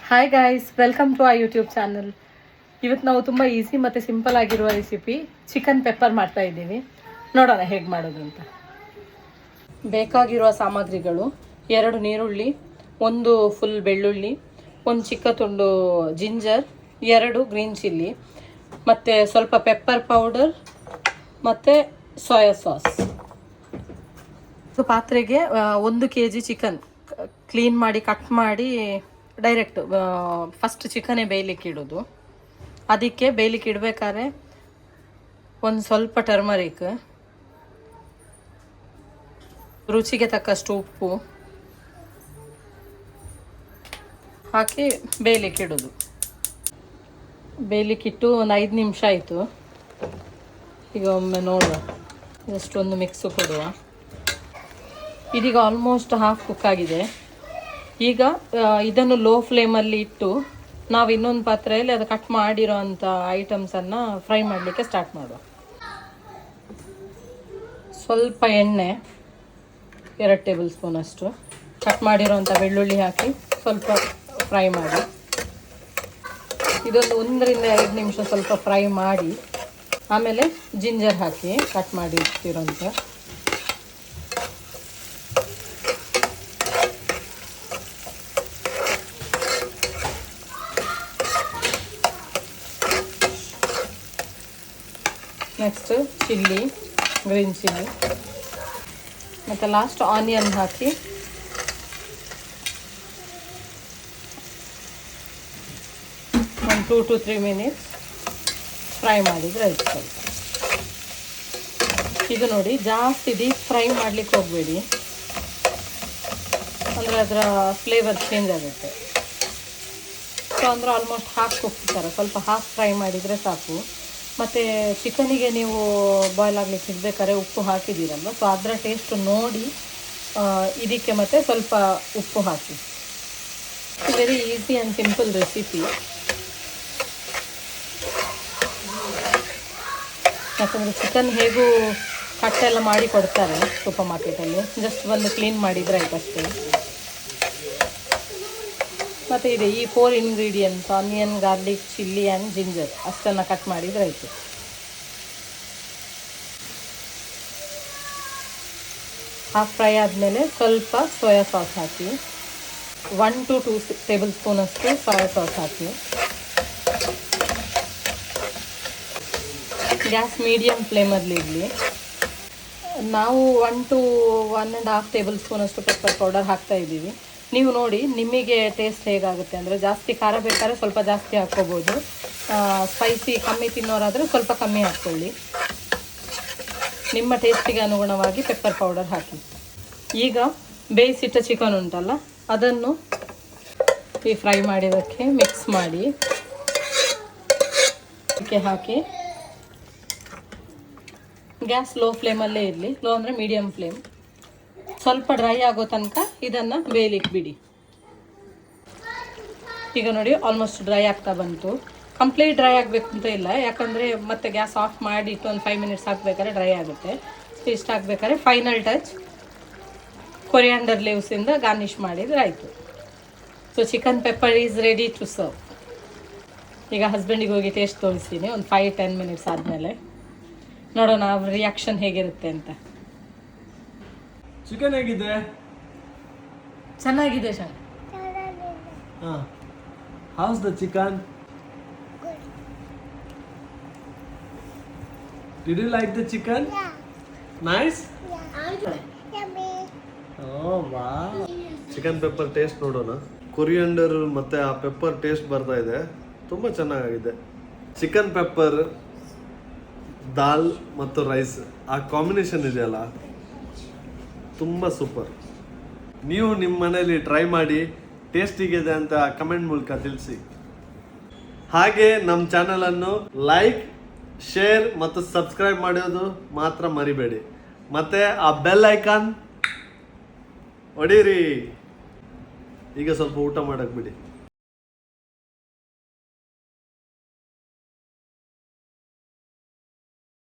Hi guys, welcome to ಆ YouTube channel. ಇವತ್ತು ನಾವು ತುಂಬ ಈಸಿ ಮತ್ತು ಸಿಂಪಲ್ ಆಗಿರುವ ರೆಸಿಪಿ ಚಿಕನ್ ಪೆಪ್ಪರ್ ಮಾಡ್ತಾ ಇದ್ದೀವಿ. ನೋಡೋಣ ಹೇಗೆ ಮಾಡೋದು ಅಂತ. ಬೇಕಾಗಿರುವ ಸಾಮಗ್ರಿಗಳು: 2 ನೀರುಳ್ಳಿ, 1 ಫುಲ್ ಬೆಳ್ಳುಳ್ಳಿ, 1 ಚಿಕ್ಕ ತುಂಡು ಜಿಂಜರ್, 2 ಗ್ರೀನ್ ಚಿಲ್ಲಿ, ಮತ್ತು ಸ್ವಲ್ಪ ಪೆಪ್ಪರ್ ಪೌಡರ್ ಮತ್ತು ಸೋಯಾ ಸಾಸ್. ಪಾತ್ರೆಗೆ 1 kg ಚಿಕನ್ ಕ್ಲೀನ್ ಮಾಡಿ ಕಟ್ ಮಾಡಿ ಡೈರೆಕ್ಟ್ ಫಸ್ಟ್ ಚಿಕನೇ ಬೇಯಲಿಕ್ಕೆ ಇಡೋದು. ಅದಕ್ಕೆ ಬೇಯಲಿಕ್ಕೆ ಇಡಬೇಕಾದ್ರೆ ಒಂದು ಸ್ವಲ್ಪ ಟರ್ಮರಿಕ್, ರುಚಿಗೆ ತಕ್ಕಷ್ಟು ಉಪ್ಪು ಹಾಕಿ ಬೇಯಲಿಕ್ಕೆ ಇಡೋದು. ಬೇಯಲಿಕ್ಕಿಟ್ಟು ಒಂದು 5 ನಿಮಿಷ ಆಯಿತು. ಈಗ ಒಮ್ಮೆ ನೋಡುವ, ಜಸ್ಟ್ ಮಿಕ್ಸು ಕೊಡುವ. ಇದೀಗ ಆಲ್ಮೋಸ್ಟ್ ಹಾಫ್ ಕುಕ್ ಆಗಿದೆ. ಈಗ ಇದನ್ನು ಲೋ ಫ್ಲೇಮಲ್ಲಿ ಇಟ್ಟು ನಾವು ಇನ್ನೊಂದು ಪಾತ್ರೆಯಲ್ಲಿ ಅದು ಕಟ್ ಮಾಡಿರೋ ಅಂಥ ಐಟಮ್ಸನ್ನು ಫ್ರೈ ಮಾಡಲಿಕ್ಕೆ ಸ್ಟಾರ್ಟ್ ಮಾಡುವ. ಸ್ವಲ್ಪ ಎಣ್ಣೆ, 2 ಟೇಬಲ್ ಸ್ಪೂನ್ ಅಷ್ಟು ಕಟ್ ಮಾಡಿರೋಂಥ ಬೆಳ್ಳುಳ್ಳಿ ಹಾಕಿ ಸ್ವಲ್ಪ ಫ್ರೈ ಮಾಡಿ. ಇದೊಂದು 1 ರಿಂದ 2 ನಿಮಿಷ ಸ್ವಲ್ಪ ಫ್ರೈ ಮಾಡಿ ಆಮೇಲೆ ಜಿಂಜರ್ ಹಾಕಿ ಕಟ್ ಮಾಡಿ ಇಟ್ಟಿರೋಂಥ. ನೆಕ್ಸ್ಟ್ ಚಿಲ್ಲಿ, ಗ್ರೀನ್ ಚಿಲ್ಲಿ, ಮತ್ತು ಲಾಸ್ಟ್ ಆನಿಯನ್ ಹಾಕಿ ಒಂದು 2 to 3 ಮಿನಿಟ್ಸ್ ಫ್ರೈ ಮಾಡಿದರೆ ಆಯ್ತು. ಸ್ವಲ್ಪ ಇದು ನೋಡಿ, ಜಾಸ್ತಿ ಡೀಪ್ ಫ್ರೈ ಮಾಡಲಿಕ್ಕೆ ಹೋಗಬೇಡಿ, ಅಂದರೆ ಅದರ ಫ್ಲೇವರ್ ಚೇಂಜ್ ಆಗುತ್ತೆ. ಸೊ ಅಂದರೆ ಆಲ್ಮೋಸ್ಟ್ ಹಾಫ್ ಕುಕ್ ಥರ, ಸ್ವಲ್ಪ ಹಾಫ್ ಫ್ರೈ ಮಾಡಿದರೆ ಸಾಕು. ಮತ್ತು ಚಿಕನಿಗೆ ನೀವು ಬಾಯ್ಲ್ ಆಗಲಿಕ್ಕೆ ಇಡಬೇಕಾದ್ರೆ ಉಪ್ಪು ಹಾಕಿದ್ದೀರಲ್ವ, ಸೊ ಅದರ ಟೇಸ್ಟ್ ನೋಡಿ ಇದಕ್ಕೆ ಮತ್ತು ಸ್ವಲ್ಪ ಉಪ್ಪು ಹಾಕಿ. Very easy and simple recipe. ಯಾಕಂದರೆ ಚಿಕನ್ ಹೇಗೂ ಕಟ್ಟೆಲ್ಲ ಮಾಡಿ ಕೊಡ್ತಾರೆ ಸೂಪರ್ ಮಾರ್ಕೆಟಲ್ಲಿ, ಜಸ್ಟ್ ಬಂದು ಕ್ಲೀನ್ ಮಾಡಿದರೆ ಆಯ್ತು ಅಷ್ಟೇ. ಮತ್ತು ಇದೆ ಈ 4 ingredients: onion, garlic, chilli and ginger, ಅಷ್ಟನ್ನು ಕಟ್ ಮಾಡಿದರೆ ಆಯಿತು. ಹಾಫ್ ಫ್ರೈ ಆದಮೇಲೆ ಸ್ವಲ್ಪ soya sauce hockey, 1 to 2 table ಸ್ಪೂನಷ್ಟು ಸೋಯಾ ಸಾಸ್ ಹಾಕಿ. ಗ್ಯಾಸ್ ಮೀಡಿಯಮ್ ಫ್ಲೇಮಲ್ಲಿ ಇರಲಿ. ನಾವು 1 to 1.5 ಟೇಬಲ್ ಸ್ಪೂನಷ್ಟು ಪೆಪ್ಪರ್ ಪೌಡರ್ ಹಾಕ್ತಾ ಇದ್ದೀವಿ. ನೀವು ನೋಡಿ ನಿಮಗೆ ಟೇಸ್ಟ್ ಹೇಗಾಗುತ್ತೆ, ಅಂದರೆ ಜಾಸ್ತಿ ಖಾರ ಬೇಕಾದ್ರೆ ಸ್ವಲ್ಪ ಜಾಸ್ತಿ ಹಾಕ್ಕೋಬೋದು, ಸ್ಪೈಸಿ ಕಮ್ಮಿ ತಿನ್ನೋರಾದರೆ ಸ್ವಲ್ಪ ಕಮ್ಮಿ ಹಾಕ್ಕೊಳ್ಳಿ. ನಿಮ್ಮ ಟೇಸ್ಟಿಗೆ ಅನುಗುಣವಾಗಿ ಪೆಪ್ಪರ್ ಪೌಡರ್ ಹಾಕಿ. ಈಗ ಬೇಯಿಸಿಟ್ಟ ಚಿಕನ್ ಉಂಟಲ್ಲ, ಅದನ್ನು ಈ ಫ್ರೈ ಮಾಡಿದ್ದಕ್ಕೆ ಮಿಕ್ಸ್ ಮಾಡಿ ಅದಕ್ಕೆ ಹಾಕಿ. ಗ್ಯಾಸ್ ಲೋ ಫ್ಲೇಮಲ್ಲೇ ಇರಲಿ, ಲೋ ಅಂದರೆ ಮೀಡಿಯಮ್ ಫ್ಲೇಮ್. ಸ್ವಲ್ಪ ಡ್ರೈ ಆಗೋ ತನಕ ಇದನ್ನು ಬೇಯಲಿಕ್ಕೆ ಬಿಡಿ. ಈಗ ನೋಡಿ ಆಲ್ಮೋಸ್ಟ್ ಡ್ರೈ ಆಗ್ತಾ ಬಂತು. ಕಂಪ್ಲೀಟ್ ಡ್ರೈ ಆಗಬೇಕು ಅಂತ ಇಲ್ಲ, ಯಾಕಂದರೆ ಮತ್ತೆ ಗ್ಯಾಸ್ ಆಫ್ ಮಾಡಿಟ್ಟು ಒಂದು 5 ಮಿನಿಟ್ಸ್ ಹಾಕ್ಬೇಕಾದ್ರೆ ಡ್ರೈ ಆಗುತ್ತೆ. ಇಷ್ಟ ಆಗಬೇಕಾದ್ರೆ ಫೈನಲ್ ಟಚ್ ಕೊರಿಯಾಂಡರ್ ಲೀವ್ಸಿಂದ ಗಾರ್ನಿಷ್ ಮಾಡಿದರೆ ಆಯಿತು. So chicken pepper is ready to serve. ಈಗ ಹಸ್ಬೆಂಡಿಗೆ ಹೋಗಿ ಟೇಸ್ಟ್ ತೋರಿಸ್ತೀನಿ ಒಂದು 5-10 ಮಿನಿಟ್ಸ್ ಆದಮೇಲೆ. ನೋಡೋಣ ಅವ್ರ ರಿಯಾಕ್ಷನ್ ಹೇಗಿರುತ್ತೆ ಅಂತ. ಚಿಕನ್ ಹೇಗಿದೆ? ಚೆನ್ನಾಗಿದೆ sir. House the chicken? Did you like the chicken? Yeah. Nice? Yeah. Yummy. Oh wow. Chicken pepper taste ನೋಡೋಣ. ಕೊರಿಯಾಂಡರ್ ಮತ್ತೆ ಆ ಪೆಪ್ಪರ್ ಟೇಸ್ಟ್ ಬರ್ತಾ ಇದೆ, ತುಂಬಾ ಚೆನ್ನಾಗಿದೆ. ಚಿಕನ್ ಪೆಪ್ಪರ್, ದಾಲ್ ಮತ್ತು ರೈಸ್, ಆ ಕಾಂಬಿನೇಷನ್ ಇದೆಯಲ್ಲ, ತುಂಬ ಸೂಪರ್. ನೀವು ನಿಮ್ಮ ಮನೇಲಿ ಟ್ರೈ ಮಾಡಿ ಟೇಸ್ಟಿಗಿದೆ ಅಂತ ಕಮೆಂಟ್ ಮೂಲಕ ತಿಳಿಸಿ. ಹಾಗೆ ನಮ್ಮ ಚಾನಲನ್ನು ಲೈಕ್, ಶೇರ್ ಮತ್ತು ಸಬ್ಸ್ಕ್ರೈಬ್ ಮಾಡೋದು ಮಾತ್ರ ಮರಿಬೇಡಿ. ಮತ್ತು ಆ ಬೆಲ್ ಐಕಾನ್ ಹೊಡೀರಿ. ಈಗ ಸ್ವಲ್ಪ ಊಟ ಮಾಡಕ್ಕೆ ಬಿಡಿ.